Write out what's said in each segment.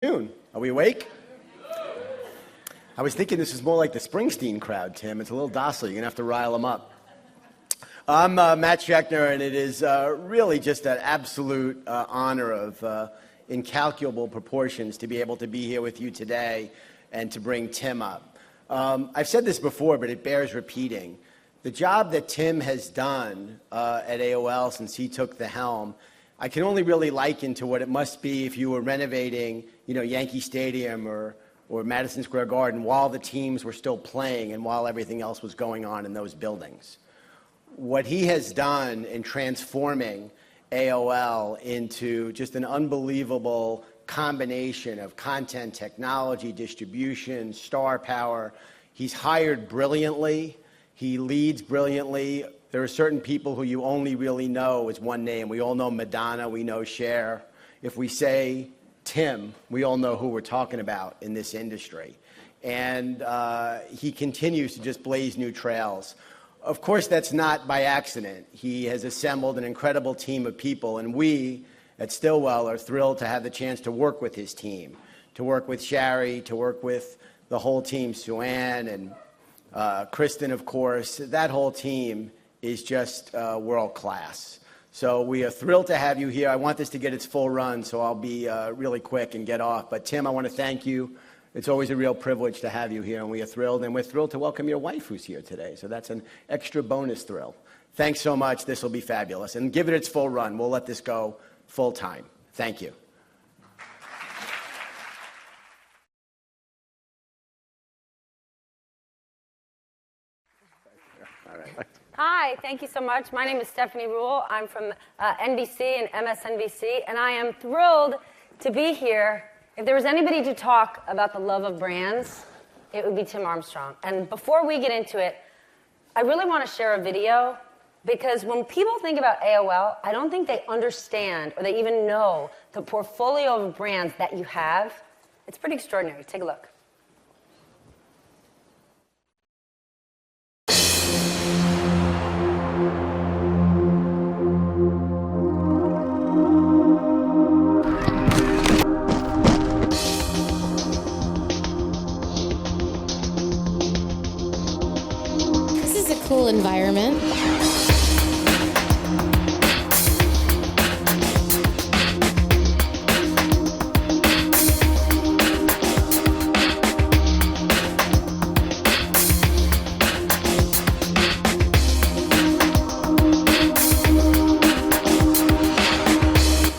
Are we awake? I was thinking this is more like the Springsteen crowd, Tim. It's a little docile. You're going to have to rile them up. I'm Matt Schechtner, and it is really just an absolute honor of incalculable proportions to be able to be here with you today and to bring Tim up. I've said this before, but it bears repeating. The job that Tim has done at AOL since he took the helm, I can only really liken to what it must be if you were renovating, Yankee Stadium or Madison Square Garden while the teams were still playing and while everything else was going on in those buildings. What he has done in transforming AOL into just an unbelievable combination of content, technology, distribution, star power. He's hired brilliantly. He leads brilliantly. There are certain people who you only really know as one name. We all know Madonna. We know Cher. If we say Tim, we all know who we're talking about in this industry. And he continues to just blaze new trails. Of course, that's not by accident. He has assembled an incredible team of people, and we at Stillwell are thrilled to have the chance to work with his team, to work with Shari, to work with the whole team, Sue-Ann and Kristen, of course. That whole team is just world class. So we are thrilled to have you here. I want this to get its full run, so I'll be really quick and get off. But Tim, I want to thank you. It's always a real privilege to have you here, and we are thrilled. And we're thrilled to welcome your wife who's here today. So that's an extra bonus thrill. Thanks so much. This will be fabulous. And give it its full run. We'll let this go full time. Thank you. All right. Hi, thank you so much. My name is Stephanie Ruhle. I'm from NBC and MSNBC, and I am thrilled to be here. If there was anybody to talk about the love of brands, it would be Tim Armstrong. And before we get into it, I really want to share a video, because when people think about AOL, I don't think they understand or they even know the portfolio of brands that you have. It's pretty extraordinary. Take a look. Cool environment.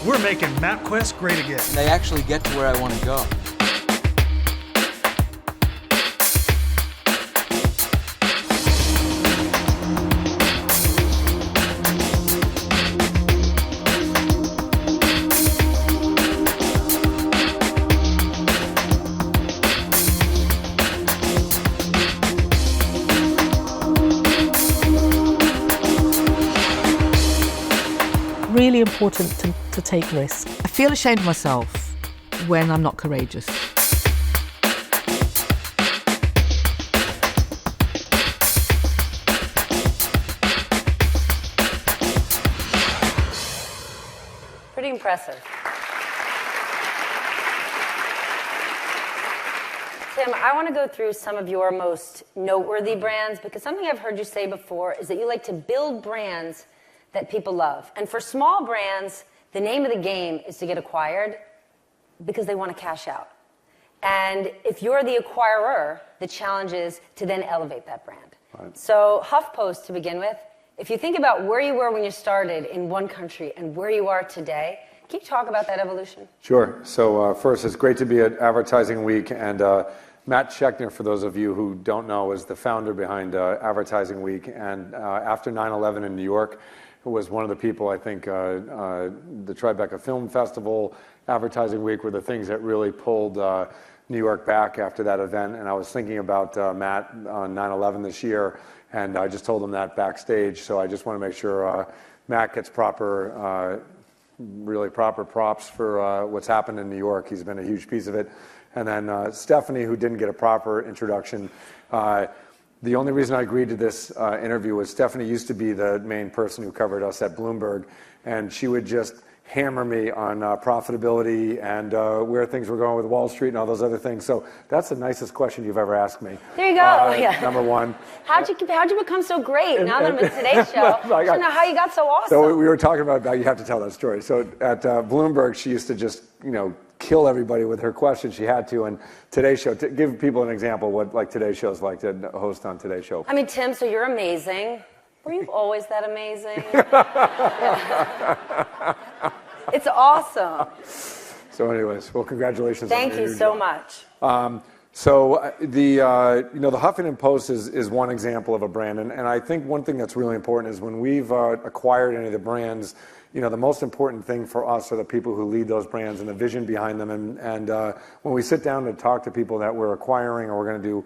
We're making MapQuest great again. They actually get to where I want to go. Really important to take risks. I feel ashamed of myself when I'm not courageous. Pretty impressive. Tim, I want to go through some of your most noteworthy brands, because something I've heard you say before is that you like to build brands that people love. And for small brands, the name of the game is to get acquired because they want to cash out. And if you're the acquirer, the challenge is to then elevate that brand. Right. So HuffPost, to begin with, if you think about where you were when you started in one country and where you are today, can you talk about that evolution? Sure. So first, it's great to be at Advertising Week. And Matt Schechtner, for those of you who don't know, is the founder behind Advertising Week. And after 9/11 in New York, who was one of the people, I think, the Tribeca Film Festival, Advertising Week were the things that really pulled New York back after that event. And I was thinking about Matt on 9/11 this year, and I just told him that backstage. So I just want to make sure Matt gets really proper props for what's happened in New York. He's been a huge piece of it. And then Stephanie, who didn't get a proper introduction. The only reason I agreed to this interview was Stephanie used to be the main person who covered us at Bloomberg, and she would just hammer me on profitability and where things were going with Wall Street and all those other things. So that's the nicest question you've ever asked me. There you go. Number one. How'd you become so great? Now that I'm at Today's Show, I don't know how you got so awesome. So we were talking about you have to tell that story. So at Bloomberg, she used to just kill everybody with her questions. She had to. And Today's Show, to give people an example what like Today's Show is like to host on Today's Show. I mean, Tim, so you're amazing. Were you always that amazing? It's awesome. So anyways, well, congratulations. Thank you so much. So the Huffington Post is one example of a brand. And I think one thing that's really important is when we've acquired any of the brands, the most important thing for us are the people who lead those brands and the vision behind them. And when we sit down to talk to people that we're acquiring or we're going to do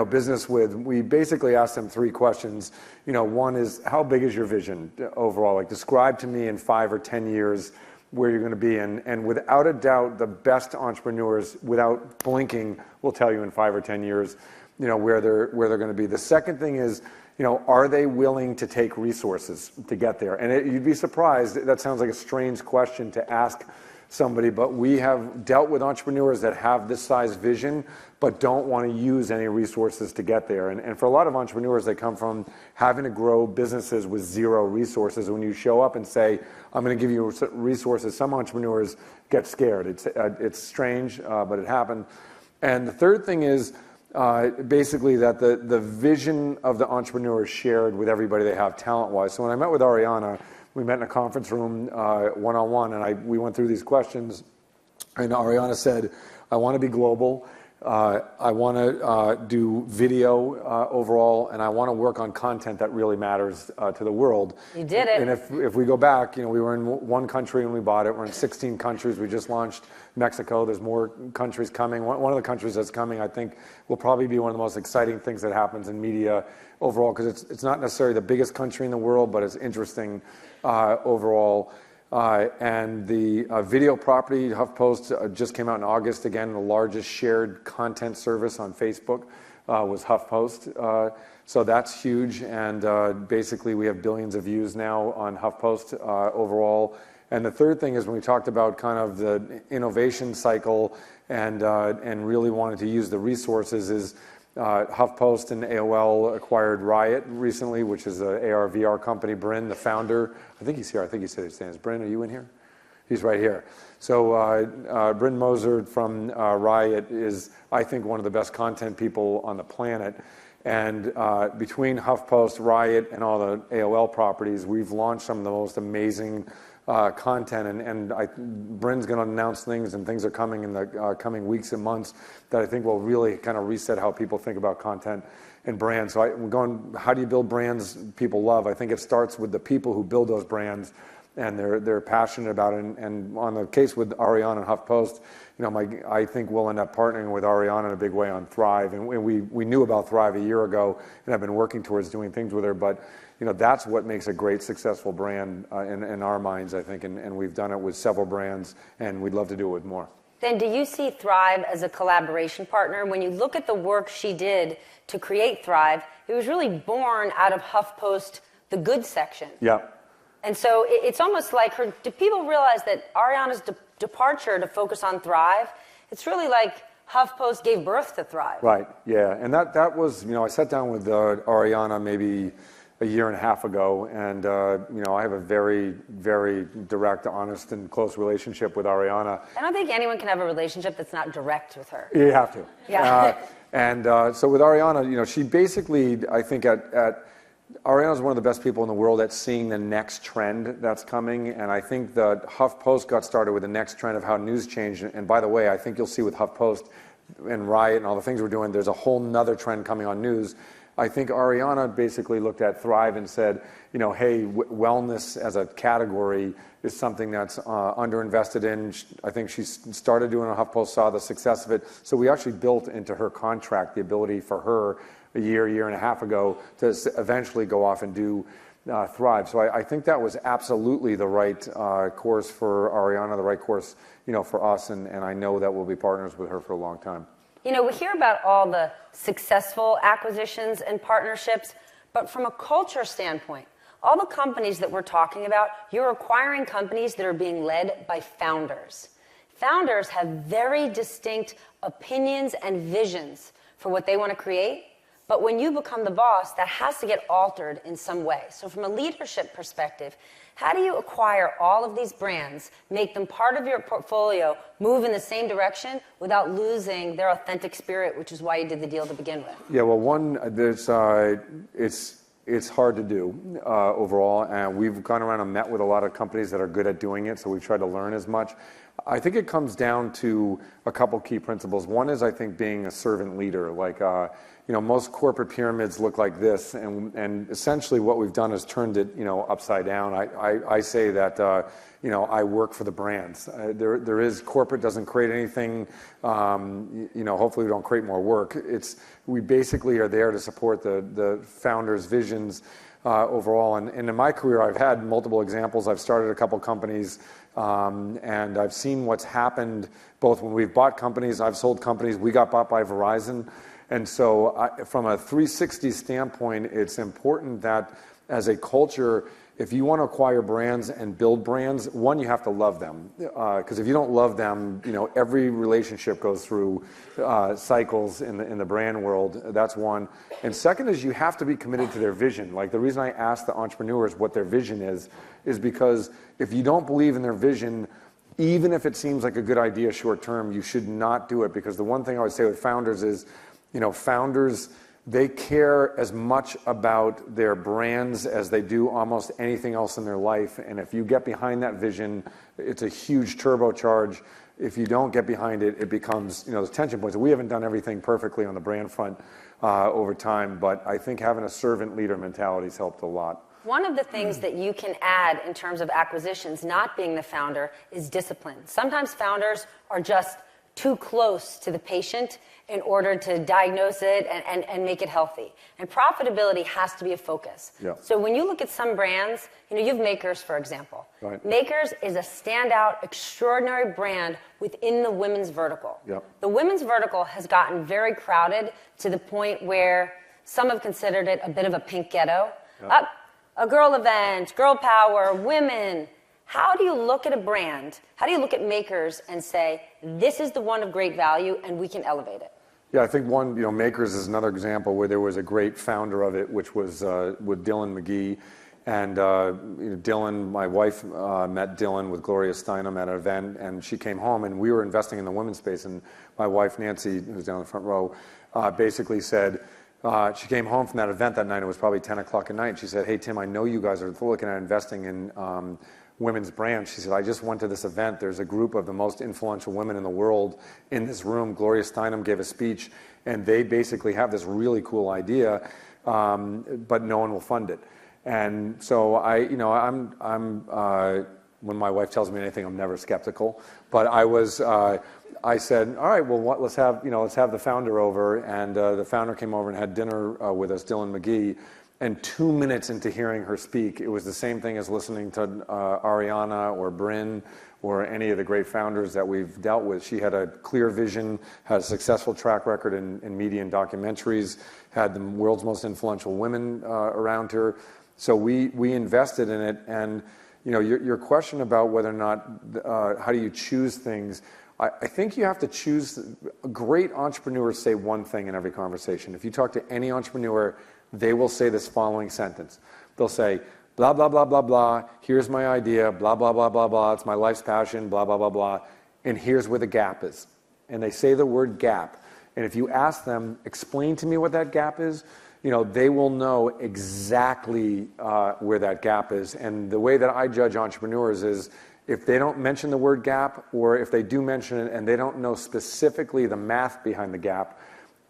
business with, we basically ask them three questions. One is, how big is your vision overall? Like, describe to me in 5 or 10 years where you're going to be. And without a doubt, the best entrepreneurs, without blinking, will tell you in 5 or 10 years, where they're going to be. The second thing is, are they willing to take resources to get there? And you'd be surprised. That sounds like a strange question to ask somebody, but we have dealt with entrepreneurs that have this size vision but don't want to use any resources to get there. And for a lot of entrepreneurs, they come from having to grow businesses with zero resources. When you show up and say, I'm going to give you resources, some entrepreneurs get scared. It's strange, but it happened. And the third thing is basically that the vision of the entrepreneur is shared with everybody they have talent-wise. So when I met with Ariana, we met in a conference room one-on-one, and we went through these questions. And Ariana said, I want to be global. I want to do video overall, and I want to work on content that really matters to the world. You did it. And if we go back, we were in one country when we bought it. We're in 16 countries. We just launched Mexico. There's more countries coming. One of the countries that's coming, I think, will probably be one of the most exciting things that happens in media overall, because it's not necessarily the biggest country in the world, but it's interesting overall. And the video property, HuffPost, just came out in August. Again, the largest shared content service on Facebook was HuffPost. So that's huge. And basically, we have billions of views now on HuffPost overall. And the third thing is when we talked about kind of the innovation cycle and really wanted to use the resources is HuffPost and AOL acquired Riot recently, which is an AR/VR company. Bryn, the founder, I think he's here. I think he said he stands. Bryn, are you in here? He's right here. So Bryn Moser from Riot is, I think, one of the best content people on the planet. And between HuffPost, Riot, and all the AOL properties, we've launched some of the most amazing content, and Bryn's going to announce things, and things are coming in the coming weeks and months that I think will really kind of reset how people think about content and brands. So I'm going, how do you build brands people love? I think it starts with the people who build those brands, and they're passionate about it. And on the case with Ariana and HuffPost, I think we'll end up partnering with Ariana in a big way on Thrive. And we knew about Thrive a year ago, and I've been working towards doing things with her. But that's what makes a great, successful brand in our minds, I think. And we've done it with several brands, and we'd love to do it with more. Then do you see Thrive as a collaboration partner? When you look at the work she did to create Thrive, it was really born out of HuffPost, the good section. Yeah. And so it's almost like do people realize that Ariana's departure to focus on Thrive, it's really like HuffPost gave birth to Thrive. Right, yeah. And that was, I sat down with Ariana maybe a year and a half ago, and I have a very, very direct, honest, and close relationship with Ariana. I don't think anyone can have a relationship that's not direct with her. You have to. Yeah. So with Ariana, she basically, I think Ariana's one of the best people in the world at seeing the next trend that's coming, and I think that HuffPost got started with the next trend of how news changed. And by the way, I think you'll see with HuffPost and Riot and all the things we're doing, there's a whole nother trend coming on news. I think Ariana basically looked at Thrive and said, hey, wellness as a category is something that's underinvested in. I think she started doing a HuffPost, saw the success of it. So we actually built into her contract the ability for her a year and a half ago to eventually go off and do Thrive. So I think that was absolutely the right course for Ariana, the right course for us, and I know that we'll be partners with her for a long time. We hear about all the successful acquisitions and partnerships, but from a culture standpoint, All the companies that we're talking about, you're acquiring companies that are being led by founders. Founders have very distinct opinions and visions for what they want to create, but when you become the boss, that has to get altered in some way. So from a leadership perspective, how do you acquire all of these brands, make them part of your portfolio, move in the same direction without losing their authentic spirit, which is why you did the deal to begin with? Yeah, well, one, it's hard to do overall, and we've gone around and met with a lot of companies that are good at doing it, so we've tried to learn as much. I think it comes down to a couple key principles. One is, I think, being a servant leader. Like, most corporate pyramids look like this, and essentially what we've done is turned it, upside down. I say that, I work for the brands. There is, corporate doesn't create anything, hopefully we don't create more work. We basically are there to support the founders' visions overall. And in my career, I've had multiple examples. I've started a couple companies, and I've seen what's happened both when we've bought companies, I've sold companies, we got bought by Verizon. And so from a 360 standpoint, it's important that as a culture, if you want to acquire brands and build brands, one, you have to love them. Because if you don't love them, every relationship goes through cycles in the brand world. That's one. And second is you have to be committed to their vision. Like, the reason I ask the entrepreneurs what their vision is because if you don't believe in their vision, even if it seems like a good idea short term, you should not do it. Because the one thing I would say with founders is, founders, they care as much about their brands as they do almost anything else in their life. And if you get behind that vision, it's a huge turbocharge. If you don't get behind it, it becomes, those tension points. We haven't done everything perfectly on the brand front over time, but I think having a servant leader mentality has helped a lot. One of the things that you can add in terms of acquisitions, not being the founder, is discipline. Sometimes founders are just too close to the patient in order to diagnose it and make it healthy. And profitability has to be a focus. Yeah. So when you look at some brands, you have Makers, for example. Right. Makers is a standout, extraordinary brand within the women's vertical. Yep. The women's vertical has gotten very crowded to the point where some have considered it a bit of a pink ghetto. Yep. A girl event, girl power, women. How do you look at a brand? How do you look at Makers and say, this is the one of great value and we can elevate it? Yeah, I think one, Makers is another example where there was a great founder of it, which was with Dylan McGee. And Dylan, my wife met Dylan with Gloria Steinem at an event, and she came home, and we were investing in the women's space. And my wife, Nancy, who's down in the front row, basically said, she came home from that event that night. It was probably 10 o'clock at night. She said, hey, Tim, I know you guys are looking at investing in women's brands. She said, I just went to this event. There's a group of the most influential women in the world in this room. Gloria Steinem gave a speech, and they basically have this really cool idea, but no one will fund it. And so when my wife tells me anything, I'm never skeptical. But I said, all right, well, let's have the founder over. And the founder came over and had dinner with us, Dylan McGee. And 2 minutes into hearing her speak, it was the same thing as listening to Ariana or Bryn or any of the great founders that we've dealt with. She had a clear vision, had a successful track record in media and documentaries, had the world's most influential women around her. So we invested in it. And your question about whether or not, how do you choose things, I think you have to choose. Great entrepreneurs say one thing in every conversation. If you talk to any entrepreneur, they will say this following sentence. They'll say, blah, blah, blah, blah, blah, here's my idea, blah, blah, blah, blah, blah, it's my life's passion, blah, blah, blah, blah, and here's where the gap is. And they say the word gap. And if you ask them, explain to me what that gap is, they will know exactly where that gap is. And the way that I judge entrepreneurs is if they don't mention the word gap, or if they do mention it and they don't know specifically the math behind the gap,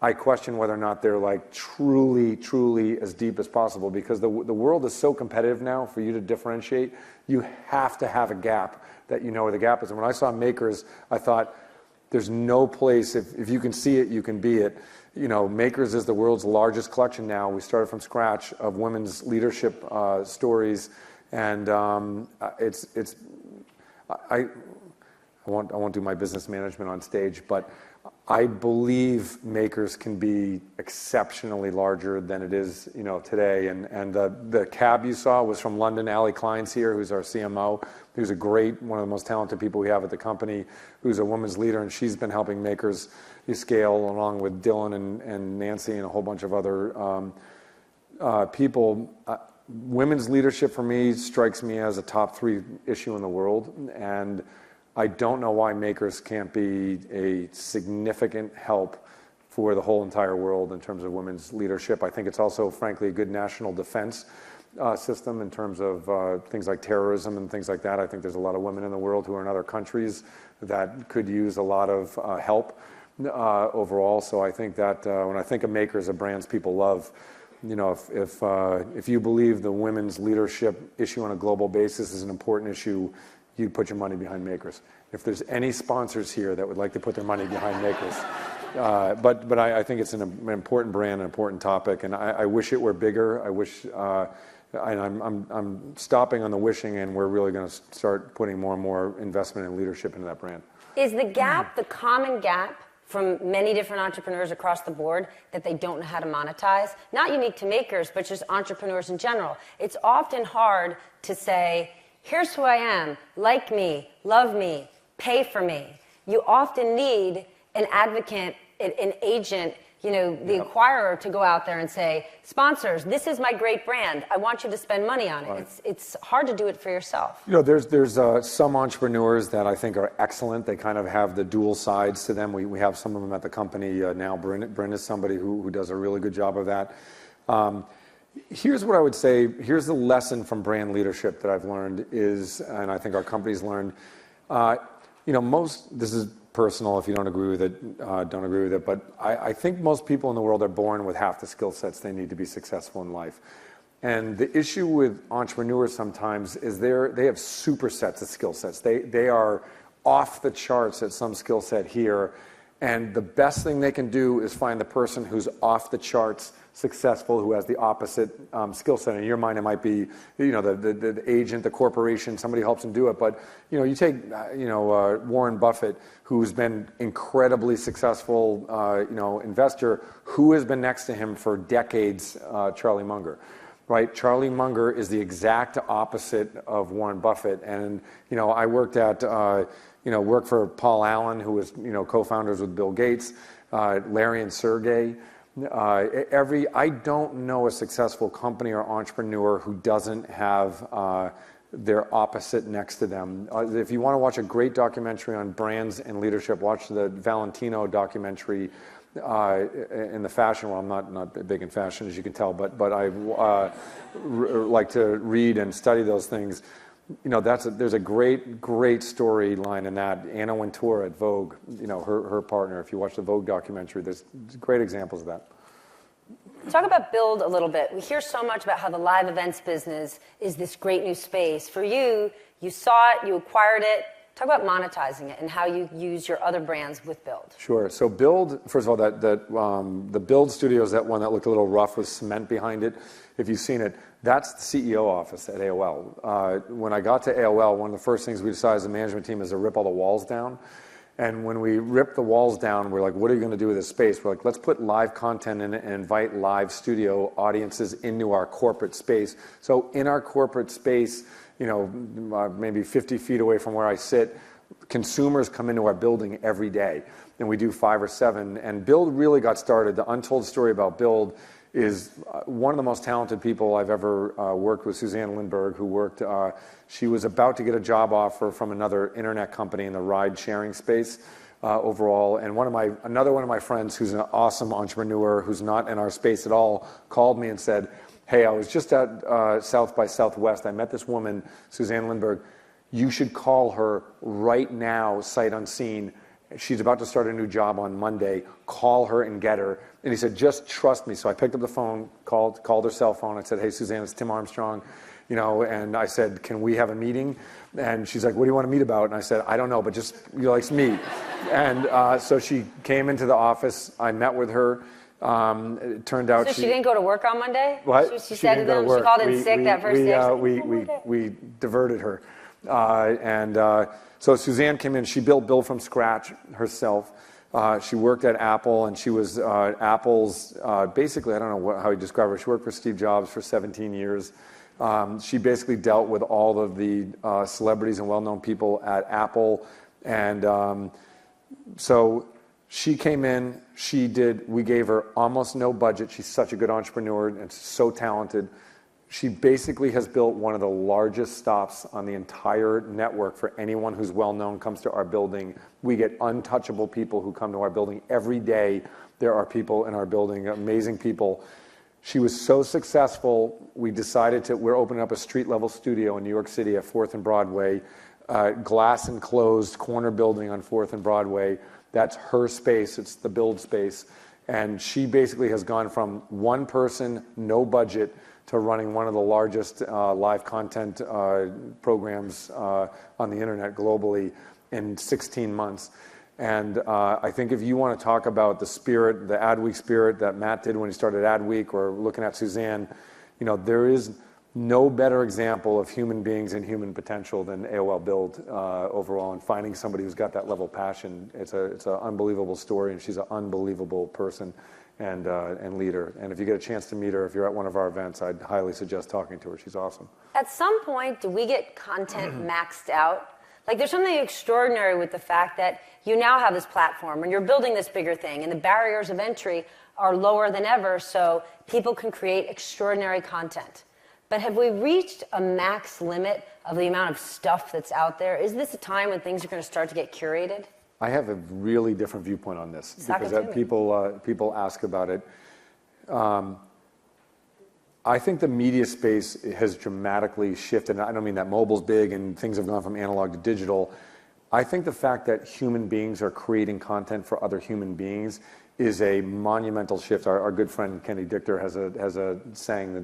I question whether or not they're like truly, truly as deep as possible, because the world is so competitive now. For you to differentiate, you have to have a gap that you know where the gap is. And when I saw Makers, I thought, there's no place, if you can see it, you can be it. Makers is the world's largest collection now. We started from scratch of women's leadership stories, and I won't do my business management on stage, but I believe Makers can be exceptionally larger than it is, today. And the cab you saw was from London. Ali Klein's here, who's our CMO, who's one of the most talented people we have at the company, who's a women's leader, and she's been helping Makers scale along with Dylan and Nancy and a whole bunch of other people. Women's leadership for me strikes me as a top 3 issue in the world, and I don't know why Makers can't be a significant help for the whole entire world in terms of women's leadership. I think it's also, frankly, a good national defense system in terms of things like terrorism and things like that. I think there's a lot of women in the world who are in other countries that could use a lot of help overall. So I think that when I think of Makers, of brands people love, if you believe the women's leadership issue on a global basis is an important issue, you'd put your money behind Makers. If there's any sponsors here that would like to put their money behind Makers. But I think it's an important brand, an important topic, and I wish it were bigger. I wish, and I'm stopping on the wishing, and we're really going to start putting more and more investment and leadership into that brand. Is the gap, the common gap from many different entrepreneurs across the board, that they don't know how to monetize? Not unique to Makers, but just entrepreneurs in general. It's often hard to say, here's who I am, like me, love me, pay for me. You often need an advocate, an agent, the acquirer to go out there and say, sponsors, this is my great brand. I want you to spend money on it. Right. It's hard to do it for yourself. There's some entrepreneurs that I think are excellent. They kind of have the dual sides to them. We have some of them at the company now. Bryn is somebody who does a really good job of that. Here's what I would say. Here's the lesson from brand leadership that I've learned is, and I think our company's learned, this is personal. If you don't agree with it, don't agree with it. But I think most people in the world are born with half the skill sets they need to be successful in life. And the issue with entrepreneurs sometimes is they have supersets of skill sets. They are off the charts at some skill set here. And the best thing they can do is find the person who's off the charts successful, who has the opposite skill set. In your mind, it might be, the agent, the corporation, somebody helps them do it. But, you take, Warren Buffett, who's been incredibly successful, investor, who has been next to him for decades, Charlie Munger. Right, Charlie Munger is the exact opposite of Warren Buffett. And, I worked for Paul Allen, who was, co-founders with Bill Gates, Larry and Sergey. I don't know a successful company or entrepreneur who doesn't have their opposite next to them. If you want to watch a great documentary on brands and leadership, watch the Valentino documentary in the fashion world. I'm not big in fashion, as you can tell, but I like to read and study those things. There's a great storyline in that. Anna Wintour at Vogue, her partner. If you watch the Vogue documentary, there's great examples of that. Talk about Build a little bit. We hear so much about how the live events business is this great new space. For you saw it, you acquired it. Talk about monetizing it and how you use your other brands with Build. Sure. So Build, first of all, the Build Studios, that one that looked a little rough with cement behind it. If you've seen it, that's the CEO office at AOL. When I got to AOL, one of the first things we decided as a management team is to rip all the walls down. And when we ripped the walls down, we're like, what are you going to do with this space? We're like, let's put live content in it and invite live studio audiences into our corporate space. So in our corporate space, maybe 50 feet away from where I sit, consumers come into our building every day. And we do 5 or 7. And Build really got started. The untold story about Build is one of the most talented people I've ever worked with, Suzanne Lindberg, who worked, she was about to get a job offer from another internet company in the ride-sharing space overall. And another one of my friends, who's an awesome entrepreneur, who's not in our space at all, called me and said, hey, I was just at South by Southwest. I met this woman, Suzanne Lindberg. You should call her right now, sight unseen. She's about to start a new job on Monday. Call her and get her. And he said, just trust me. So I picked up the phone, called her cell phone. I said, hey, Suzanne, it's Tim Armstrong. And I said, can we have a meeting? And she's like, what do you want to meet about? And I said, I don't know, but just, let's meet. And so she came into the office. I met with her. It turned out so she didn't go to work on Monday? What? She said to them, she called in sick that first day? We diverted her. So Suzanne came in. She built Build from scratch herself. She worked at Apple, and she was Apple's, basically, I don't know how you describe her. She worked for Steve Jobs for 17 years. She basically dealt with all of the celebrities and well-known people at Apple. And so she came in, we gave her almost no budget. She's such a good entrepreneur and so talented. She basically has built one of the largest stops on the entire network for anyone who's well-known comes to our building. We get untouchable people who come to our building every day. There are people in our building, amazing people. She was so successful, we decided we're opening up a street-level studio in New York City at 4th and Broadway, glass enclosed corner building on 4th and Broadway. That's her space, it's the build space. And she basically has gone from one person, no budget, to running one of the largest live content programs on the internet globally in 16 months. And I think if you want to talk about the spirit, the Adweek spirit that Matt did when he started Adweek, or looking at Suzanne, there is no better example of human beings and human potential than AOL Build overall, and finding somebody who's got that level of passion. It's an unbelievable story, and she's an unbelievable person and leader. And if you get a chance to meet her, if you're at one of our events, I'd highly suggest talking to her. She's awesome. At some point, do we get content maxed out? Like, there's something extraordinary with the fact that you now have this platform and you're building this bigger thing, and the barriers of entry are lower than ever, so people can create extraordinary content. But have we reached a max limit of the amount of stuff that's out there? Is this a time when things are going to start to get curated? I have a really different viewpoint on this because people ask about it. I think the media space has dramatically shifted. I don't mean that mobile's big and things have gone from analog to digital. I think the fact that human beings are creating content for other human beings is a monumental shift. Our good friend Kenny Dichter has a saying that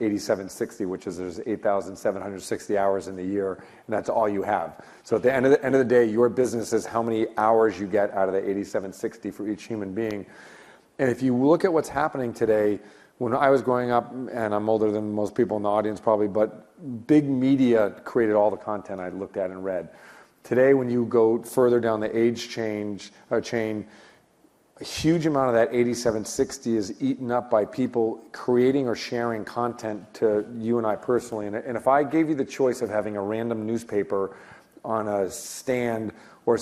8760, which is there's 8,760 hours in the year, and that's all you have. So at the end of the day, your business is how many hours you get out of the 8760 for each human being. And if you look at what's happening today, when I was growing up, and I'm older than most people in the audience probably, but big media created all the content I looked at and read. Today, when you go further down the age chain, a huge amount of that 8760 is eaten up by people creating or sharing content to you and I personally. And if I gave you the choice of having a random newspaper on a stand or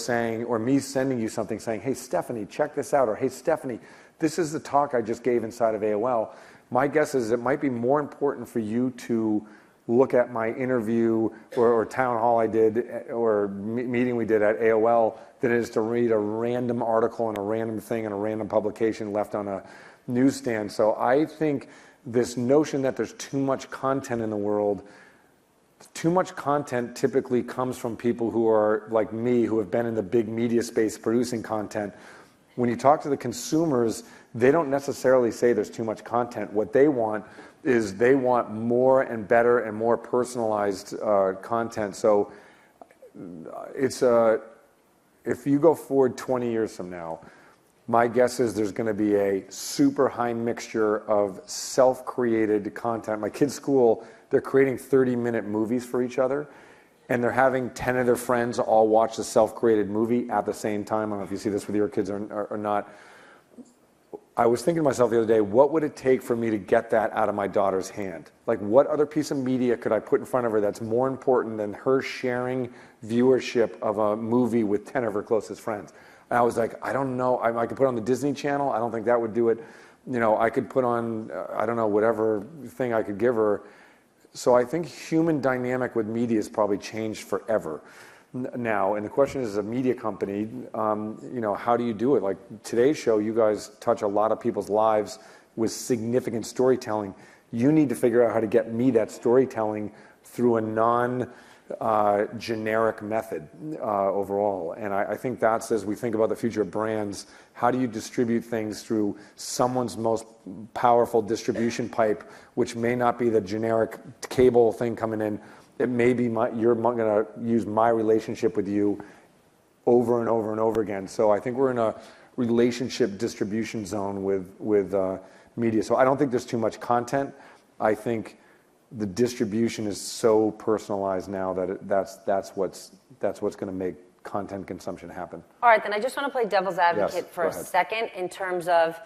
me sending you something saying, hey, Stephanie, check this out, or hey, Stephanie, this is the talk I just gave inside of AOL, my guess is it might be more important for you to look at my interview or town hall I did or meeting we did at AOL than it is to read a random article and a random thing in a random publication left on a newsstand. So I think this notion that there's too much content in the world, too much content typically comes from people who are like me, who have been in the big media space producing content. When you talk to the consumers, they don't necessarily say there's too much content. What they want is they want more and better and more personalized content. So if you go forward 20 years from now, my guess is there's going to be a super high mixture of self-created content. My kids' school, they're creating 30-minute movies for each other, and they're having 10 of their friends all watch the self-created movie at the same time. I don't know if you see this with your kids or not. I was thinking to myself the other day, what would it take for me to get that out of my daughter's hand? Like, what other piece of media could I put in front of her that's more important than her sharing viewership of a movie with 10 of her closest friends? And I was like, I don't know. I could put on the Disney Channel. I don't think that would do it. I could put on, I don't know, whatever thing I could give her. So I think human dynamic with media has probably changed forever now. And the question is, as a media company, how do you do it? Like today's show, you guys touch a lot of people's lives with significant storytelling. You need to figure out how to get me that storytelling through a non-generic method overall. And I think that's, as we think about the future of brands, how do you distribute things through someone's most powerful distribution pipe, which may not be the generic cable thing coming in. It may be you're going to use my relationship with you over and over and over again. So I think we're in a relationship distribution zone with media. So I don't think there's too much content. I think the distribution is so personalized now that that's what's going to make content consumption happen. All right, then I just want to play devil's advocate Yes, for go a ahead. second in terms of,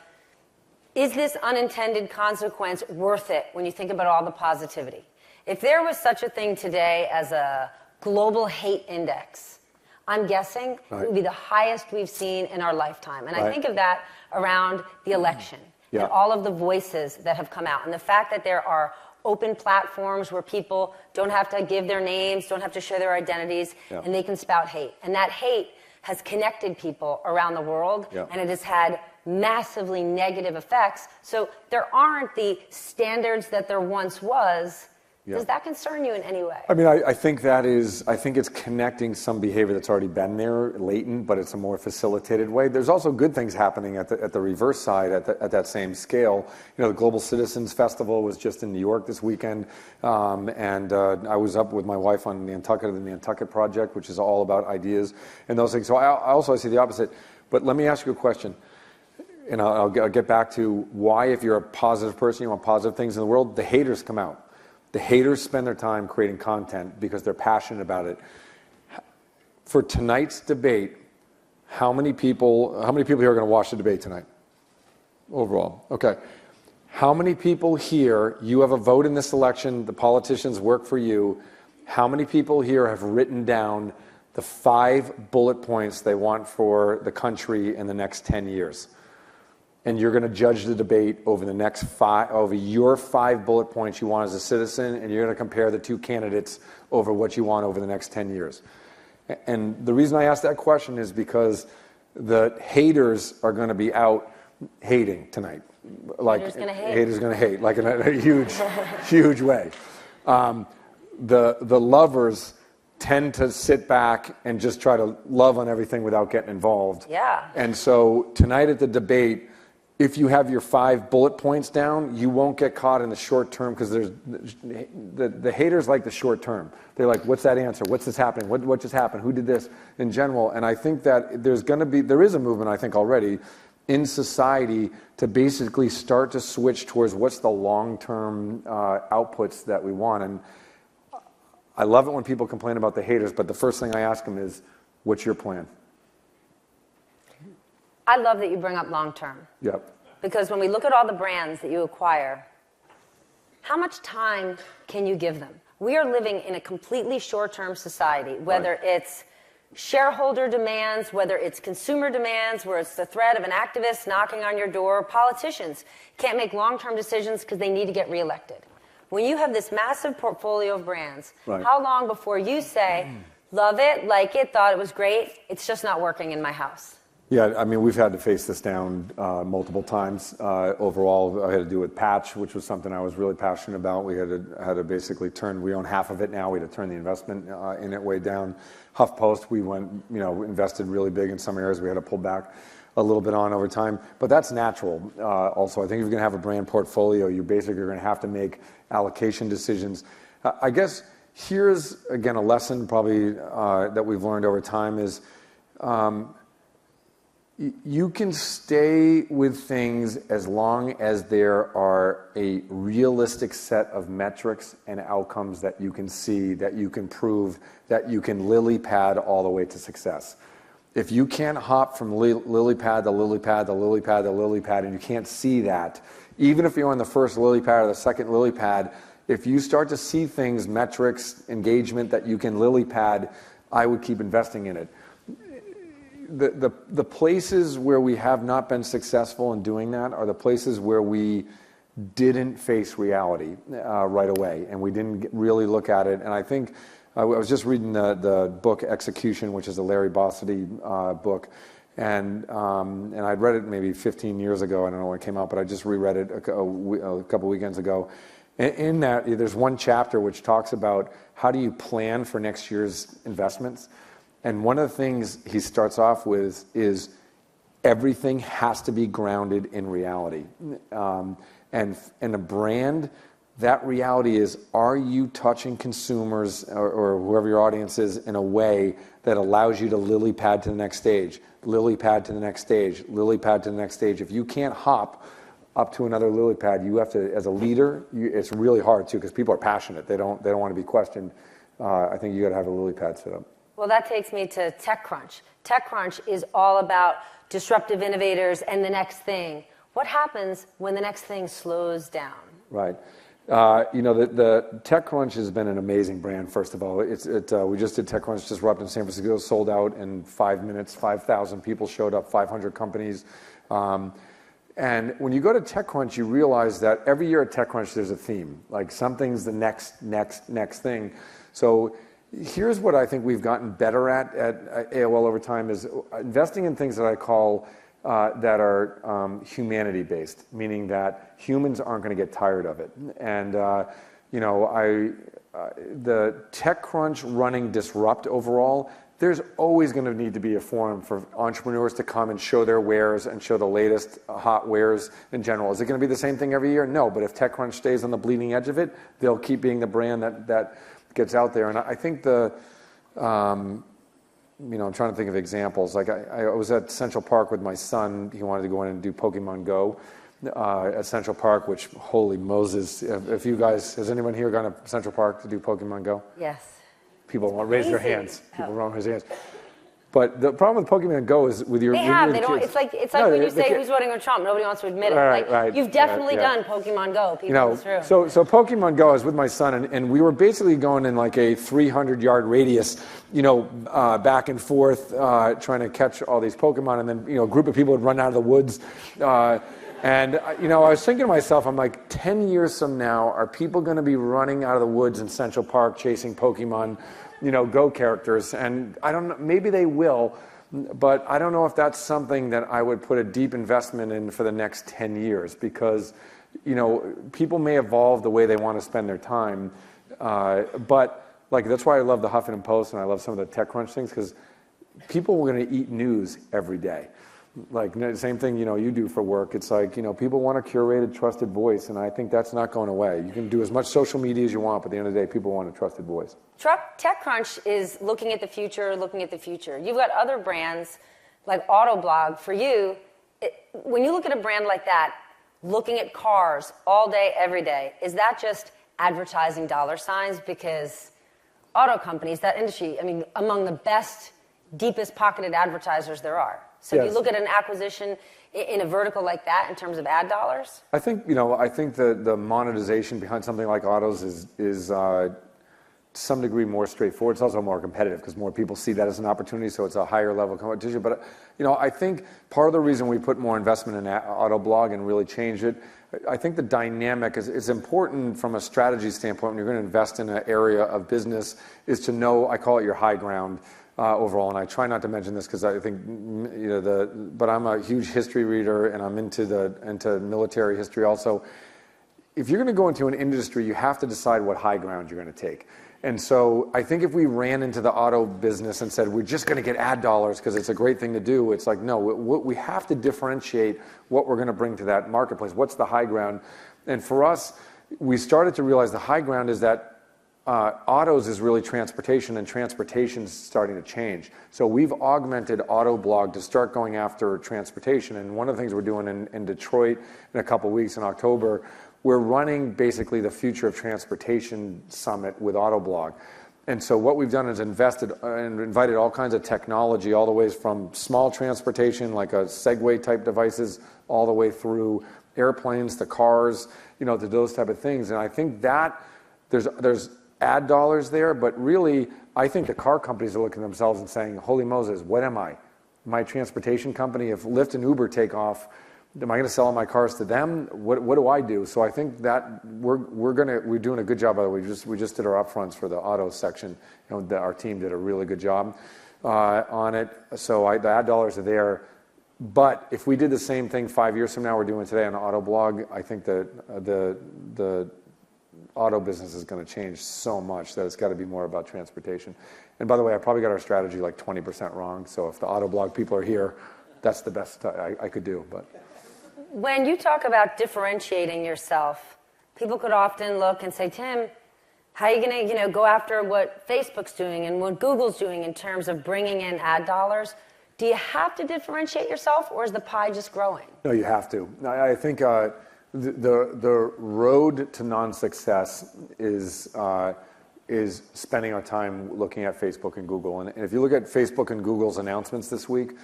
is this unintended consequence worth it when you think about all the positivity? If there was such a thing today as a global hate index, I'm guessing it would be the highest we've seen in our lifetime. And I think of that around the election and all of the voices that have come out. And the fact that there are open platforms where people don't have to give their names, don't have to share their identities, and they can spout hate. And that hate has connected people around the world, and it has had massively negative effects. So there aren't the standards that there once was. Does that concern you in any way? I mean, I think it's connecting some behavior that's already been there, latent, but it's a more facilitated way. There's also good things happening at the reverse side at that same scale. You know, the Global Citizens Festival was just in New York this weekend, and I was up with my wife on the Nantucket Project, which is all about ideas and those things. So I see the opposite. But let me ask you a question. And I'll get back to why, if you're a positive person, you want positive things in the world, the haters come out. The haters spend their time creating content because they're passionate about it. For tonight's debate, how many people here are going to watch the debate tonight? Overall, okay. How many people here, you have a vote in this election, the politicians work for you, how many people here have written down the 5 bullet points they want for the country in the next 10 years? And you're going to judge the debate over the next over your 5 bullet points you want as a citizen, and you're going to compare the 2 candidates over what you want over the next 10 years. And the reason I ask that question is because the haters are going to be out hating tonight. Like haters going to hate. Haters going to hate, like in a huge, huge way. The lovers tend to sit back and just try to love on everything without getting involved. Yeah. And so tonight at the debate, if you have your 5 bullet points down, you won't get caught in the short term, because the haters like the short term. They're like, what's that answer? What's this happening? What just happened? Who did this in general? And I think that there is a movement, I think already, in society to basically start to switch towards what's the long-term outputs that we want. And I love it when people complain about the haters, but the first thing I ask them is, what's your plan? I love that you bring up long-term. Yep. Because when we look at all the brands that you acquire, how much time can you give them? We are living in a completely short-term society, whether it's shareholder demands, whether it's consumer demands, where it's the threat of an activist knocking on your door. Politicians can't make long-term decisions because they need to get reelected. When you have this massive portfolio of brands, how long before you say, love it, like it, thought it was great, it's just not working in my house? Yeah, I mean, we've had to face this down multiple times. Overall, I had to do with Patch, which was something I was really passionate about. We had to basically we own half of it now. We had to turn the investment in it way down. HuffPost, we invested really big in some areas. We had to pull back a little bit on over time. But that's natural. Also, I think if you're going to have a brand portfolio, you basically are going to have to make allocation decisions. I guess here's, again, a lesson probably that we've learned over time is, you can stay with things as long as there are a realistic set of metrics and outcomes that you can see, that you can prove, that you can lily pad all the way to success. If you can't hop from lily pad to lily pad to lily pad to lily pad, and you can't see that, even if you're on the first lily pad or the second lily pad, if you start to see things, metrics, engagement that you can lily pad, I would keep investing in it. The places where we have not been successful in doing that are the places where we didn't face reality right away, and we didn't really look at it. And I think I was just reading the book Execution, which is a Larry Bossidy book, and I'd read it maybe 15 years ago. I don't know when it came out, but I just reread it a couple weekends ago. In that, there's one chapter which talks about how do you plan for next year's investments. And one of the things he starts off with is everything has to be grounded in reality. And a brand, that reality is, are you touching consumers or whoever your audience is in a way that allows you to lily pad to the next stage, lily pad to the next stage, lily pad to the next stage. If you can't hop up to another lily pad, you have to, as a leader, it's really hard too, because people are passionate. They don't want to be questioned. I think you got to have a lily pad set up. Well, that takes me to TechCrunch. TechCrunch is all about disruptive innovators and the next thing. What happens when the next thing slows down? Right. The TechCrunch has been an amazing brand, first of all. We just did TechCrunch Disrupt in San Francisco, sold out in 5 minutes, 5,000 people showed up, 500 companies. And when you go to TechCrunch, you realize that every year at TechCrunch there's a theme, like something's the next thing. So here's what I think we've gotten better at AOL over time is investing in things that I call that are humanity-based, meaning that humans aren't going to get tired of it. And the TechCrunch running Disrupt overall, there's always going to need to be a forum for entrepreneurs to come and show their wares and show the latest hot wares in general. Is it going to be the same thing every year? No, but if TechCrunch stays on the bleeding edge of it, they'll keep being the brand that gets out there. And I think I'm trying to think of examples. Like I was at Central Park with my son. He wanted to go in and do Pokemon Go at Central Park, which, holy Moses, if you guys, has anyone here gone to Central Park to do Pokemon Go? Yes. People won't raise their hands. People won't raise their hands. But the problem with Pokemon Go is with your They don't. It's like when you say who's voting for Trump. Nobody wants to admit it. Right. You've definitely done Pokemon Go. People through. So Pokemon Go, I was with my son, and we were basically going in like a 300-yard radius, back and forth, trying to catch all these Pokemon, and then a group of people would run out of the woods. And I was thinking to myself, I'm like, 10 years from now, are people going to be running out of the woods in Central Park chasing Pokemon, Go characters? And I don't know, maybe they will, but I don't know if that's something that I would put a deep investment in for the next 10 years because, people may evolve the way they want to spend their time. But that's why I love the Huffington Post and I love some of the TechCrunch things because people are going to eat news every day. Like the same thing, you do for work. It's like, people want a curated, trusted voice, and I think that's not going away. You can do as much social media as you want, but at the end of the day, people want a trusted voice. TechCrunch is looking at the future. You've got other brands like Autoblog. For you, when you look at a brand like that, looking at cars all day, every day, is that just advertising dollar signs? Because auto companies, that industry, among the best, deepest pocketed advertisers there are. So if you look at an acquisition in a vertical like that in terms of ad dollars? I think the monetization behind something like autos is to some degree more straightforward. It's also more competitive because more people see that as an opportunity, so it's a higher level of competition. But I think part of the reason we put more investment in Autoblog and really changed it, I think the dynamic is important from a strategy standpoint when you're going to invest in an area of business is to know, I call it your high ground. Overall, and I try not to mention this because I think but I'm a huge history reader and I'm into military history also. If you're going to go into an industry, you have to decide what high ground you're going to take. And so I think if we ran into the auto business and said we're just going to get ad dollars because it's a great thing to do, it's like no, we have to differentiate what we're going to bring to that marketplace. What's the high ground? And for us, we started to realize the high ground is that autos is really transportation, and transportation is starting to change. So we've augmented Autoblog to start going after transportation. And one of the things we're doing in Detroit in a couple weeks in October, we're running basically the Future of Transportation Summit with Autoblog. And so what we've done is invested and invited all kinds of technology, all the ways from small transportation, like a Segway type devices, all the way through airplanes to cars, to those type of things. And I think that there's ad dollars there, but really, I think the car companies are looking at themselves and saying, holy Moses, what am I? My transportation company, if Lyft and Uber take off, am I going to sell all my cars to them? What do I do? So I think that we're doing a good job. By the way, we just did our upfronts for the auto section. Our team did a really good job on it. So the ad dollars are there. But if we did the same thing 5 years from now we're doing today on Autoblog, I think that the auto business is going to change so much that it's got to be more about transportation. And by the way, I probably got our strategy like 20% wrong. So if the Autoblog people are here, that's the best I could do. But when you talk about differentiating yourself, people could often look and say, Tim, how are you going to go after what Facebook's doing and what Google's doing in terms of bringing in ad dollars? Do you have to differentiate yourself, or is the pie just growing? No, you have to. I think the road to non-success is is spending our time looking at Facebook and Google. And if you look at Facebook and Google's announcements this week,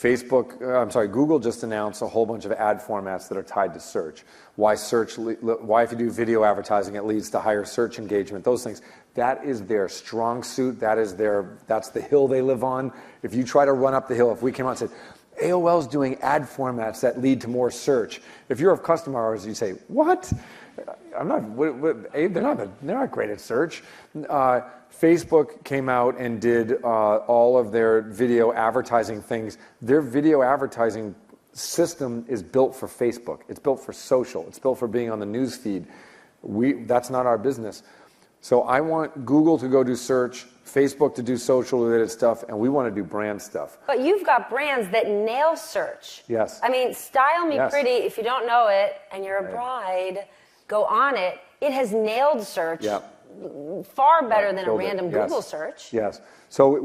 Google just announced a whole bunch of ad formats that are tied to search. Why if you do video advertising, it leads to higher search engagement, those things. That is their strong suit. That's the hill they live on. If you try to run up the hill, if we came out and said, AOL's doing ad formats that lead to more search. If you're a customer of ours, you say, what? They're not great at search. Facebook came out and did all of their video advertising things. Their video advertising system is built for Facebook. It's built for social. It's built for being on the news feed. That's not our business. So I want Google to go do search, Facebook to do social-related stuff, and we want to do brand stuff. But you've got brands that nail search. Yes. I mean, Style Me Pretty, if you don't know it, and you're a bride, go on it. It has nailed search far better than a random Google search. Yes. So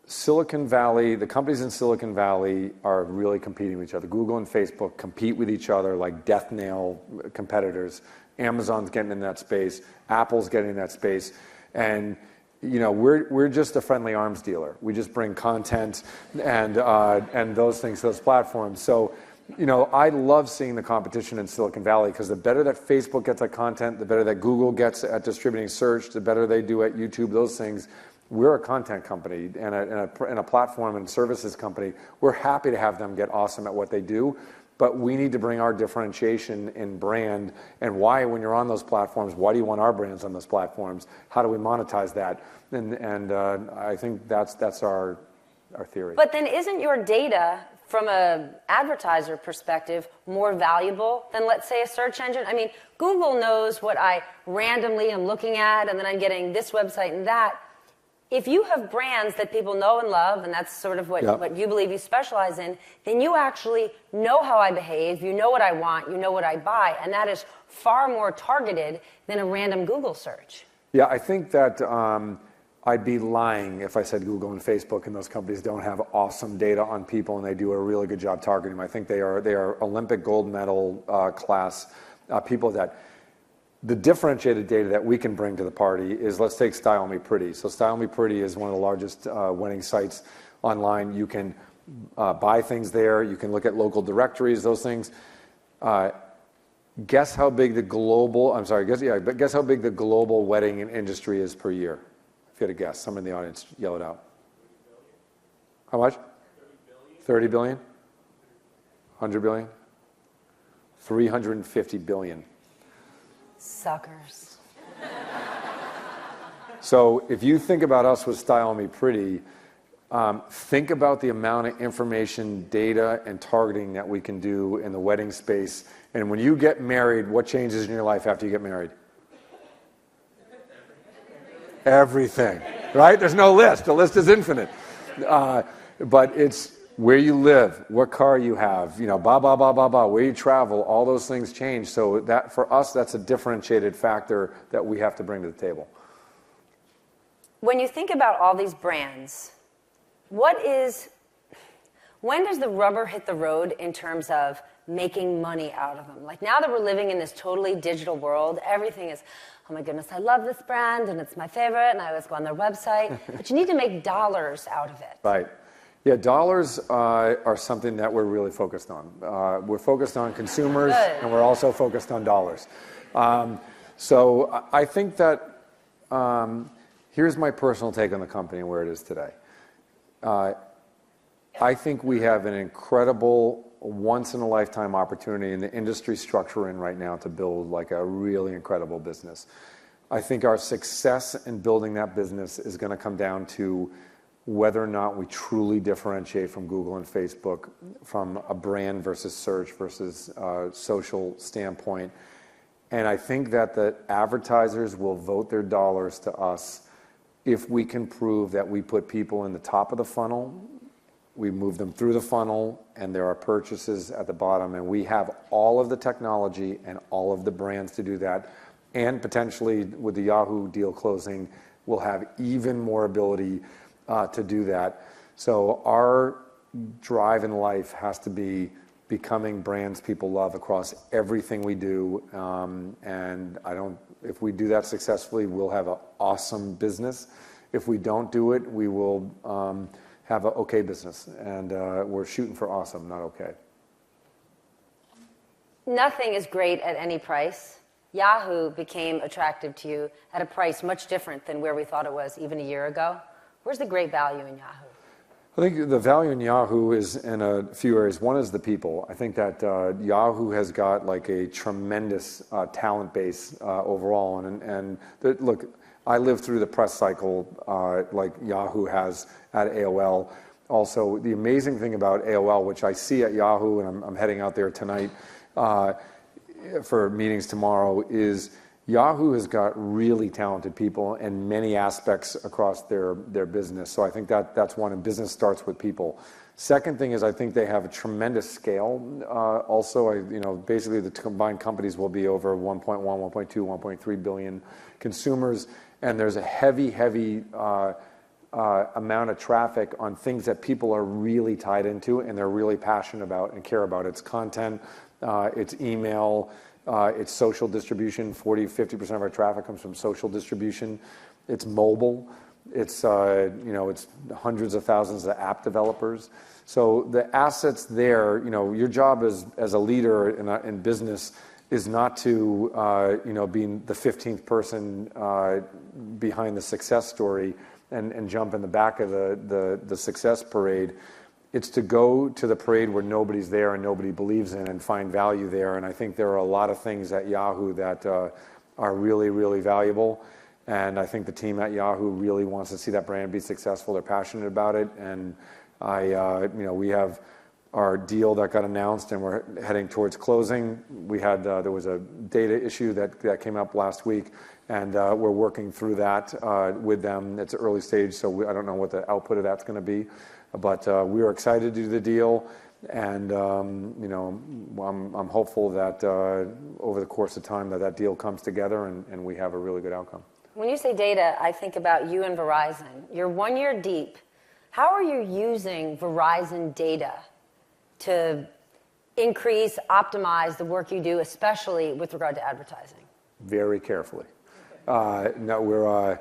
Silicon Valley, the companies in Silicon Valley are really competing with each other. Google and Facebook compete with each other like death nail competitors. Amazon's getting in that space. Apple's getting in that space. And we're just a friendly arms dealer. We just bring content and those things to those platforms. So, I love seeing the competition in Silicon Valley because the better that Facebook gets at content, the better that Google gets at distributing search, the better they do at YouTube, those things. We're a content company and a platform and services company. We're happy to have them get awesome at what they do, but we need to bring our differentiation in brand and why, when you're on those platforms, why do you want our brands on those platforms? How do we monetize that? And I think that's our theory. But then isn't your data, from an advertiser perspective, more valuable than, let's say, a search engine? I mean, Google knows what I randomly am looking at, and then I'm getting this website and that. If you have brands that people know and love, and that's sort of what you believe you specialize in, then you actually know how I behave, you know what I want, you know what I buy, and that is far more targeted than a random Google search. Yeah, I think that I'd be lying if I said Google and Facebook and those companies don't have awesome data on people and they do a really good job targeting them. I think they are Olympic gold medal class people that. The differentiated data that we can bring to the party is, let's take Style Me Pretty. So Style Me Pretty is one of the largest wedding sites online. You can buy things there. You can look at local directories, those things. Guess how big the global wedding industry is per year? If you had to guess, someone in the audience yell it out. How much? 30 billion? 100 billion? 350 billion. Suckers. So if you think about us with Style Me Pretty, think about the amount of information, data, and targeting that we can do in the wedding space. And when you get married, what changes in your life after you get married? Everything, right? There's no list. The list is infinite. But it's where you live, what car you have, where you travel, all those things change. So that, for us, that's a differentiated factor that we have to bring to the table. When you think about all these brands, when does the rubber hit the road in terms of making money out of them? Like, now that we're living in this totally digital world, everything is, oh my goodness, I love this brand and it's my favorite and I always go on their website, but you need to make dollars out of it. Right. Yeah, dollars are something that we're really focused on. We're focused on consumers, and we're also focused on dollars. So I think that here's my personal take on the company and where it is today. I think we have an incredible, once-in-a-lifetime opportunity in the industry structure we're in right now to build like a really incredible business. I think our success in building that business is going to come down to whether or not we truly differentiate from Google and Facebook from a brand versus search versus social standpoint. And I think that the advertisers will vote their dollars to us if we can prove that we put people in the top of the funnel, we move them through the funnel, and there are purchases at the bottom, and we have all of the technology and all of the brands to do that. And potentially with the Yahoo deal closing, we'll have even more ability to do that. So our drive in life has to be becoming brands people love across everything we do. And if we do that successfully, we'll have an awesome business. If we don't do it, we will have an okay business. And we're shooting for awesome, not okay. Nothing is great at any price. Yahoo became attractive to you at a price much different than where we thought it was even a year ago. Where's the great value in Yahoo? I think the value in Yahoo is in a few areas. One is the people. I think that Yahoo has got like a tremendous talent base overall. Look, I lived through the press cycle like Yahoo has at AOL. Also, the amazing thing about AOL, which I see at Yahoo, and I'm heading out there tonight for meetings tomorrow, is Yahoo has got really talented people in many aspects across their business. So I think that's one, and business starts with people. Second thing is I think they have a tremendous scale. Also, basically the combined companies will be over 1.1, 1.2, 1.3 billion consumers, and there's a heavy amount of traffic on things that people are really tied into and they're really passionate about and care about. It's content, it's email, it's social distribution. 40-50% of our traffic comes from social distribution. It's mobile. It's it's hundreds of thousands of app developers. So the assets there, your job as a leader in business is not to be the 15th person behind the success story and jump in the back of the success parade. It's to go to the parade where nobody's there and nobody believes in and find value there. And I think there are a lot of things at Yahoo that are really, really valuable. And I think the team at Yahoo really wants to see that brand be successful. They're passionate about it. And we have our deal that got announced and we're heading towards closing. We had there was a data issue that came up last week, and we're working through that with them. It's early stage, so I don't know what the output of that's going to be. But we are excited to do the deal, and I'm hopeful that over the course of time that deal comes together and we have a really good outcome. When you say data, I think about you and Verizon. You're 1 year deep. How are you using Verizon data to increase, optimize the work you do, especially with regard to advertising? Very carefully. No, we're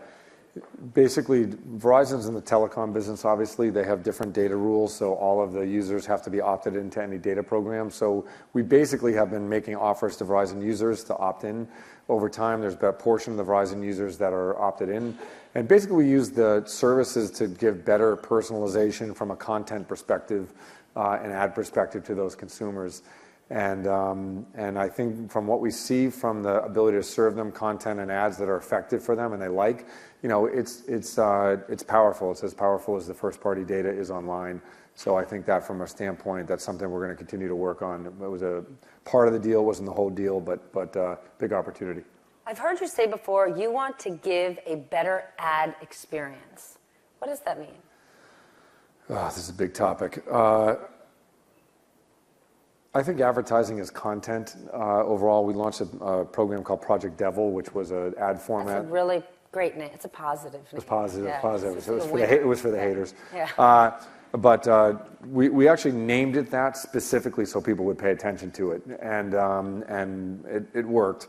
basically, Verizon's in the telecom business, obviously. They have different data rules, so all of the users have to be opted into any data program. So we basically have been making offers to Verizon users to opt in. Over time, there's about a portion of the Verizon users that are opted in. And basically, we use the services to give better personalization from a content perspective and ad perspective to those consumers. And I think from what we see from the ability to serve them content and ads that are effective for them and they like, it's powerful. It's as powerful as the first party data is online. So I think that from a standpoint, that's something we're going to continue to work on. It was a part of the deal, wasn't the whole deal, but big opportunity. I've heard you say before you want to give a better ad experience. What does that mean? Oh, this is a big topic. I think advertising is content. Overall, we launched a program called Project Devil, which was an ad format. That's a really great name. It's a positive name. It was positive. Yeah, positive. It was for the haters. Yeah. But we actually named it that specifically so people would pay attention to it, and it worked.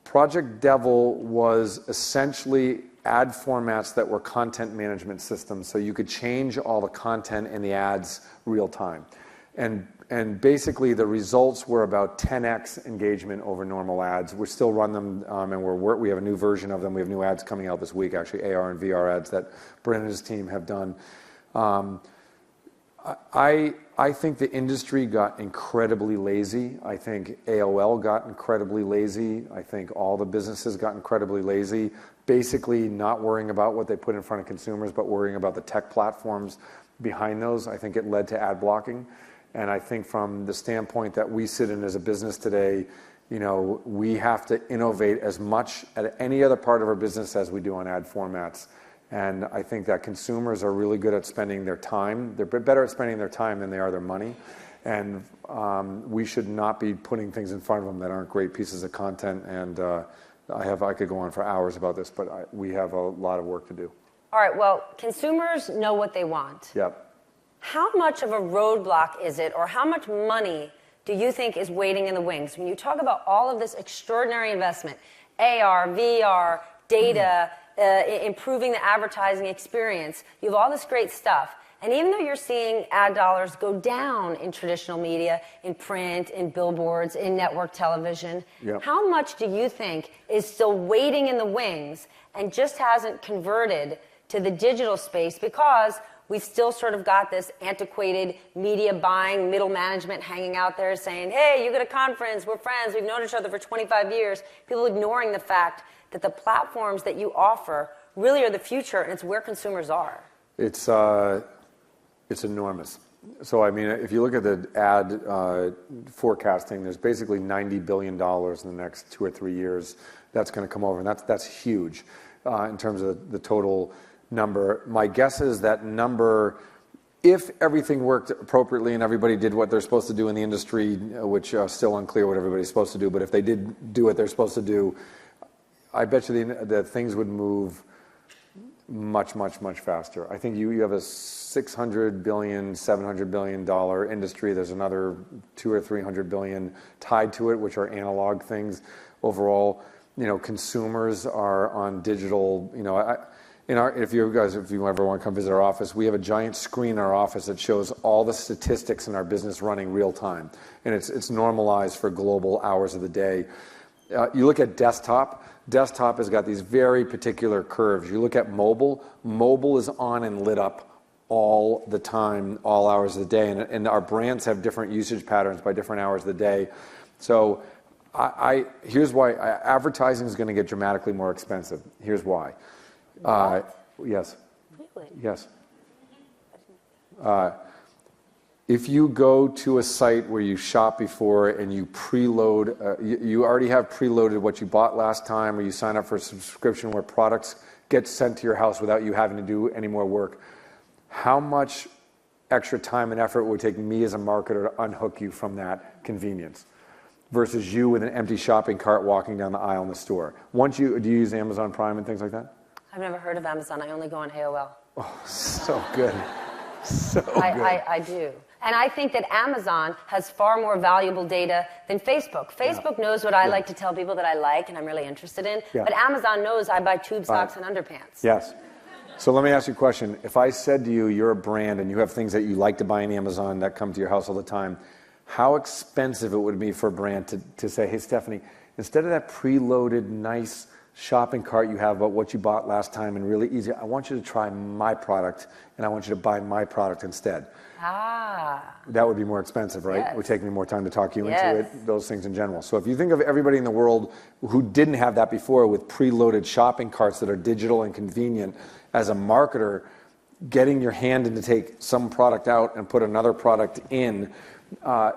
Project Devil was essentially ad formats that were content management systems, so you could change all the content in the ads real time. And basically, the results were about 10x engagement over normal ads. We still run them, and we have a new version of them. We have new ads coming out this week, actually, AR and VR ads that Brent and his team have done. I think the industry got incredibly lazy. I think AOL got incredibly lazy. I think all the businesses got incredibly lazy, basically not worrying about what they put in front of consumers, but worrying about the tech platforms behind those. I think it led to ad blocking. And I think from the standpoint that we sit in as a business today, we have to innovate as much at any other part of our business as we do on ad formats. And I think that consumers are really good at spending their time. They're better at spending their time than they are their money. And we should not be putting things in front of them that aren't great pieces of content. And I could go on for hours about this, but we have a lot of work to do. All right, well, consumers know what they want. Yep. How much of a roadblock is it, or how much money do you think is waiting in the wings? When you talk about all of this extraordinary investment, AR, VR, data, improving the advertising experience, you have all this great stuff. And even though you're seeing ad dollars go down in traditional media, in print, in billboards, in network television, how much do you think is still waiting in the wings and just hasn't converted to the digital space because we've still sort of got this antiquated media buying, middle management hanging out there saying, hey, you go to a conference, we're friends, we've known each other for 25 years, people ignoring the fact that the platforms that you offer really are the future and it's where consumers are. It's enormous. So, I mean, if you look at the ad forecasting, there's basically $90 billion in the next 2 or 3 years that's going to come over, and that's huge in terms of the total number. My guess is that number, if everything worked appropriately and everybody did what they're supposed to do in the industry, which still unclear what everybody's supposed to do, but if they did do what they're supposed to do, I bet you that things would move much, much, much faster. I think you have a $600 billion, $700 billion industry. There's another 200 or 300 billion tied to it, which are analog things. Overall, consumers are on digital. If you ever want to come visit our office, we have a giant screen in our office that shows all the statistics in our business running real time, and it's normalized for global hours of the day. You look at desktop. Desktop has got these very particular curves. You look at mobile is on and lit up all the time, all hours of the day. And our brands have different usage patterns by different hours of the day. So here's why advertising is going to get dramatically more expensive. Here's why. Yes. Really? Yes. If you go to a site where you shop before and you preload, you already have preloaded what you bought last time, or you sign up for a subscription where products get sent to your house without you having to do any more work, how much extra time and effort would it take me as a marketer to unhook you from that convenience versus you with an empty shopping cart walking down the aisle in the store? Do you use Amazon Prime and things like that? I've never heard of Amazon. I only go on AOL. Oh, so good. So good. I do. And I think that Amazon has far more valuable data than Facebook. Facebook knows what I like to tell people that I like and I'm really interested in, but Amazon knows I buy tube socks and underpants. Yes. So let me ask you a question. If I said to you, you're a brand and you have things that you like to buy on Amazon that come to your house all the time, how expensive it would be for a brand to say, hey, Stephanie, instead of that preloaded, nice shopping cart you have about what you bought last time and really easy, I want you to try my product and I want you to buy my product instead. That would be more expensive, right? Yes. It would take me more time to talk you into it, those things in general. So if you think of everybody in the world who didn't have that before with preloaded shopping carts that are digital and convenient, as a marketer, getting your hand in to take some product out and put another product in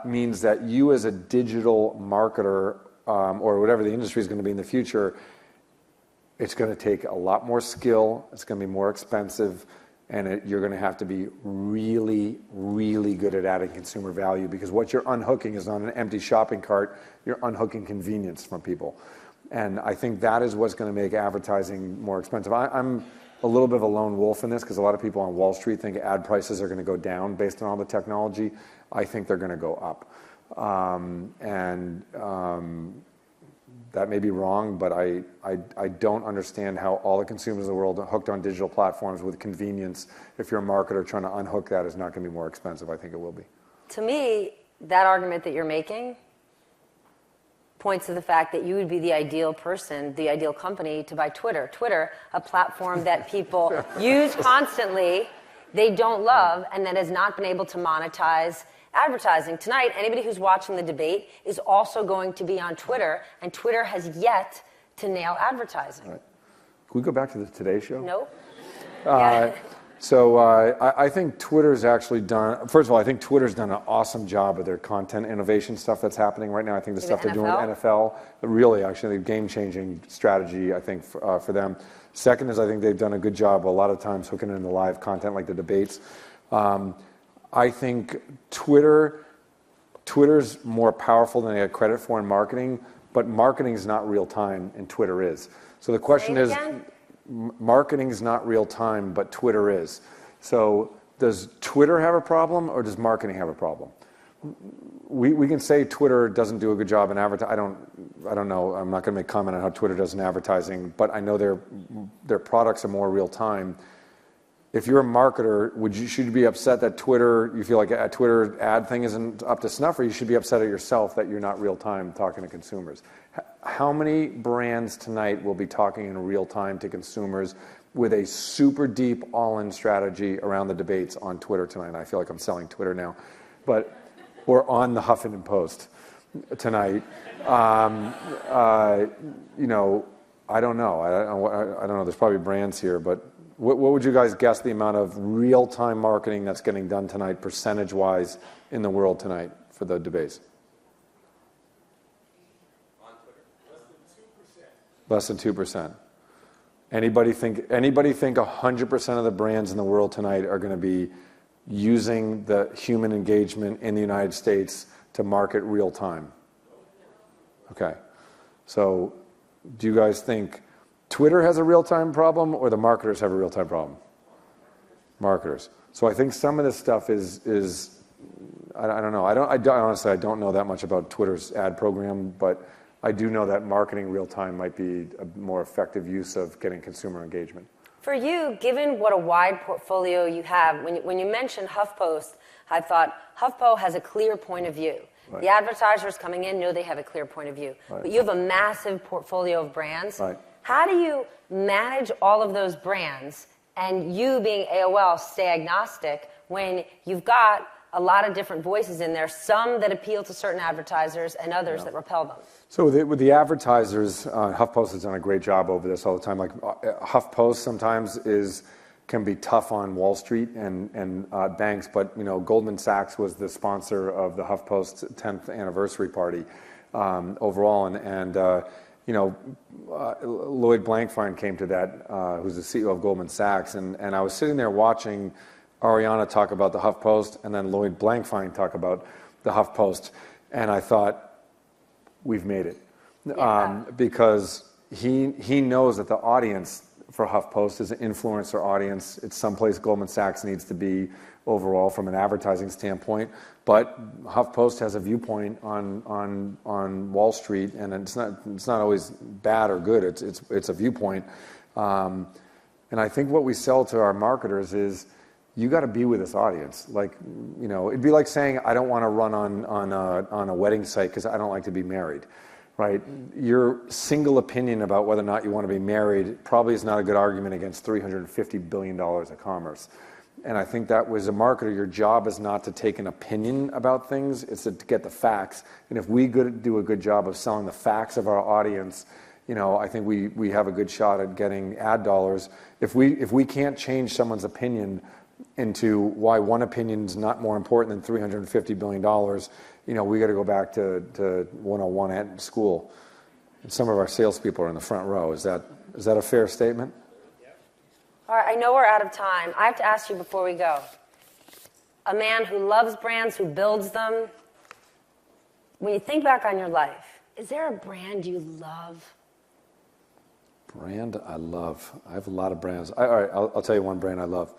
means that you as a digital marketer or whatever the industry is going to be in the future, it's going to take a lot more skill, it's going to be more expensive, and you're going to have to be really, really good at adding consumer value, because what you're unhooking is not an empty shopping cart, you're unhooking convenience from people. And I think that is what's going to make advertising more expensive. I'm a little bit of a lone wolf in this, because a lot of people on Wall Street think ad prices are going to go down based on all the technology. I think they're going to go up. That may be wrong, but I don't understand how all the consumers in the world are hooked on digital platforms with convenience. If you're a marketer trying to unhook that, is not going to be more expensive. I think it will be. To me, that argument that you're making points to the fact that you would be the ideal person, the ideal company to buy Twitter. Twitter, a platform that people use constantly, they don't love, and that has not been able to monetize advertising. Tonight, anybody who's watching the debate is also going to be on Twitter, and Twitter has yet to nail advertising. Right. Can we go back to the Today Show? Nope. So I think Twitter's actually done, first of all, I think Twitter's done an awesome job of their content innovation stuff that's happening right now. I think the stuff they're doing with NFL, really actually a game-changing strategy, I think, for them. Second is I think they've done a good job a lot of times hooking in the live content like the debates. I think Twitter's more powerful than they get credit for in marketing, but marketing is not real time and Twitter is. So the question is, marketing is not real time, but Twitter is. So does Twitter have a problem or does marketing have a problem? We can say Twitter doesn't do a good job in advertising. I don't know. I'm not going to make comment on how Twitter does in advertising, but I know their products are more real time. If you're a marketer, should you be upset that you feel like a Twitter ad thing isn't up to snuff, or you should be upset at yourself that you're not real time talking to consumers? How many brands tonight will be talking in real time to consumers with a super deep all-in strategy around the debates on Twitter tonight? I feel like I'm selling Twitter now, or on the Huffington Post tonight. I don't know. I don't know. There's probably brands here, but what would you guys guess the amount of real-time marketing that's getting done tonight, percentage-wise, in the world tonight for the debates? On Twitter, less than 2%. Anybody think 100% of the brands in the world tonight are going to be using the human engagement in the United States to market real time? Okay. So do you guys think Twitter has a real-time problem or the marketers have a real-time problem? Marketers. So I think some of this stuff is I don't know. Honestly, I don't know that much about Twitter's ad program, but I do know that marketing real-time might be a more effective use of getting consumer engagement. For you, given what a wide portfolio you have, when you mentioned HuffPost, I thought HuffPo has a clear point of view. Right. The advertisers coming in know they have a clear point of view. Right. But you have a massive portfolio of brands. Right. How do you manage all of those brands and you being AOL stay agnostic when you've got a lot of different voices in there, some that appeal to certain advertisers and others that repel them? So with the advertisers, HuffPost has done a great job over this all the time. Like HuffPost sometimes can be tough on Wall Street and banks, but Goldman Sachs was the sponsor of the HuffPost 10th anniversary party overall, and Lloyd Blankfein came to that, who's the CEO of Goldman Sachs, and I was sitting there watching Ariana talk about the HuffPost and then Lloyd Blankfein talk about the HuffPost, and I thought, we've made it. Yeah. Because he knows that the audience for HuffPost is an influencer audience. It's someplace Goldman Sachs needs to be overall from an advertising standpoint. But HuffPost has a viewpoint on Wall Street, and it's not always bad or good. It's a viewpoint. And I think what we sell to our marketers is, you got to be with this audience. Like, it'd be like saying, I don't want to run on a wedding site because I don't like to be married, right? Your single opinion about whether or not you want to be married probably is not a good argument against $350 billion of commerce. And I think that as a marketer, your job is not to take an opinion about things, it's to get the facts. And if we do a good job of selling the facts of our audience, I think we have a good shot at getting ad dollars. If we can't change someone's opinion into why one opinion is not more important than $350 billion, we got to go back to 101 at school. And some of our salespeople are in the front row. Is that a fair statement? All right, I know we're out of time. I have to ask you before we go. A man who loves brands, who builds them. When you think back on your life, is there a brand you love? Brand I love. I have a lot of brands. All right, I'll tell you one brand I love.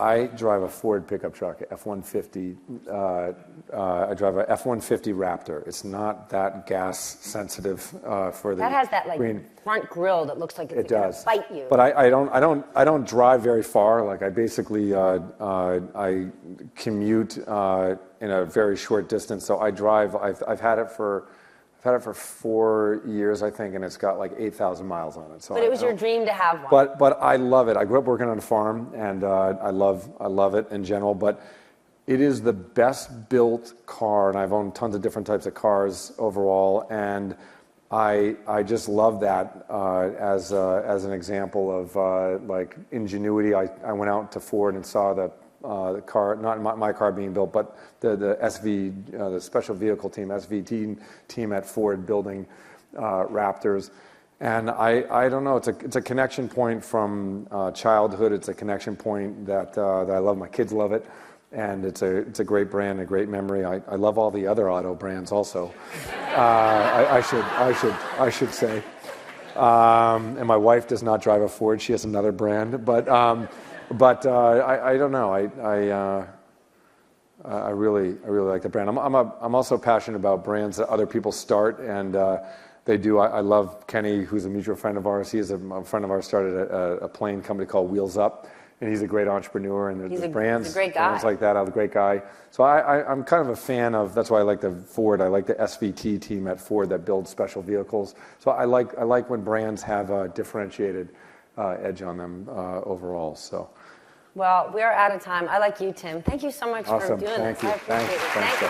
I drive a Ford pickup truck, F-150. I drive a F-150 Raptor. It's not that gas sensitive for the. That has that green front grille that looks like it's going to bite you. But I don't drive very far. Like I basically I commute in a very short distance. So I drive. I've had it for 4 years, I think, and it's got like 8,000 miles on it. So but it was your dream to have one. But I love it. I grew up working on a farm, and I love it in general. But it is the best built car, and I've owned tons of different types of cars overall, and I just love that as an example of like ingenuity. I went out to Ford and saw the car, not my car being built, but the SV, the special vehicle team, SVT team at Ford building Raptors. And I don't know, it's a connection point from childhood. It's a connection point that I love. My kids love it. And it's a great brand, a great memory. I love all the other auto brands also. I should say. And my wife does not drive a Ford. She has another brand. But But I don't know. I really like the brand. I'm also passionate about brands that other people start, and they do. I love Kenny, who's a mutual friend of ours. He is a friend of ours. Started a plane company called Wheels Up, and he's a great entrepreneur. And there's brands, he's a great guy. Brands like that. I'm a great guy. So I'm kind of a fan of. That's why I like the Ford. I like the SVT team at Ford that builds special vehicles. So I like when brands have a differentiated edge on them overall. So. Well, we're out of time. I like you, Tim. Thank you so much for doing this. I appreciate it. Thank you.